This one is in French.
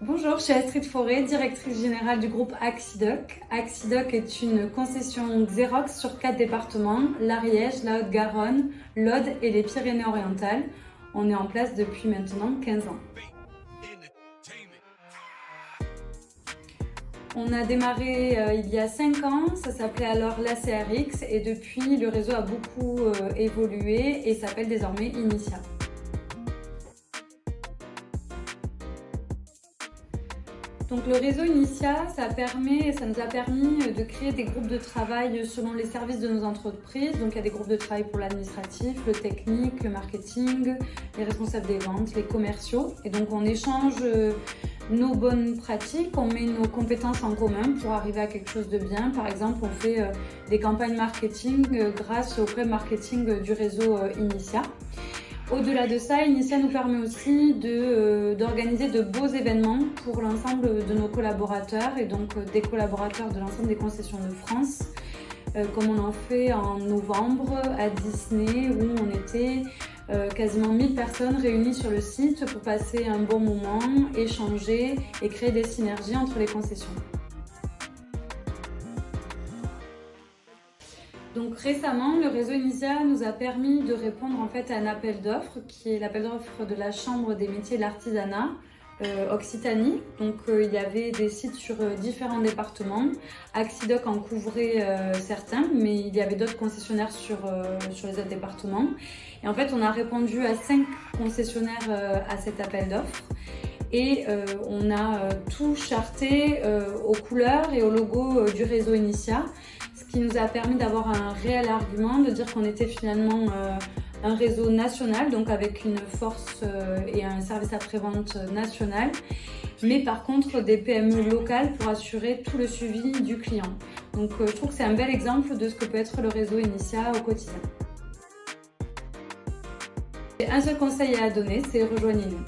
Bonjour, je suis Astrid Fauré, directrice générale du groupe Axidoc. Axidoc est une concession Xerox sur 4 départements, l'Ariège, la Haute-Garonne, l'Aude et les Pyrénées-Orientales. On est en place depuis maintenant 15 ans. On a démarré il y a 5 ans, ça s'appelait alors l'ACRX et depuis le réseau a beaucoup évolué et s'appelle désormais Initia. Donc le réseau Initia, ça nous a permis de créer des groupes de travail selon les services de nos entreprises. Donc il y a des groupes de travail pour l'administratif, le technique, le marketing, les responsables des ventes, les commerciaux. Et donc on échange nos bonnes pratiques, on met nos compétences en commun pour arriver à quelque chose de bien. Par exemple, on fait des campagnes marketing grâce au club marketing du réseau Initia. Au-delà de ça, Initia nous permet aussi d'organiser de beaux événements pour l'ensemble de nos collaborateurs et donc des collaborateurs de l'ensemble des concessions de France, comme on en fait en novembre à Disney où on était quasiment 1000 personnes réunies sur le site pour passer un bon moment, échanger et créer des synergies entre les concessions. Donc récemment, le réseau Initia nous a permis de répondre en fait à un appel d'offres qui est l'appel d'offres de la Chambre des métiers de l'artisanat Occitanie. Donc il y avait des sites sur différents départements. Axidoc en couvrait certains, mais il y avait d'autres concessionnaires sur les autres départements. Et en fait, on a répondu à 5 concessionnaires à cet appel d'offres. Et on a tout charté aux couleurs et au logo du réseau Initia, ce qui nous a permis d'avoir un réel argument, de dire qu'on était finalement un réseau national, donc avec une force et un service après-vente national, mais par contre des PME locales pour assurer tout le suivi du client. Donc je trouve que c'est un bel exemple de ce que peut être le réseau Initia au quotidien. Un seul conseil à donner, c'est rejoignez-nous.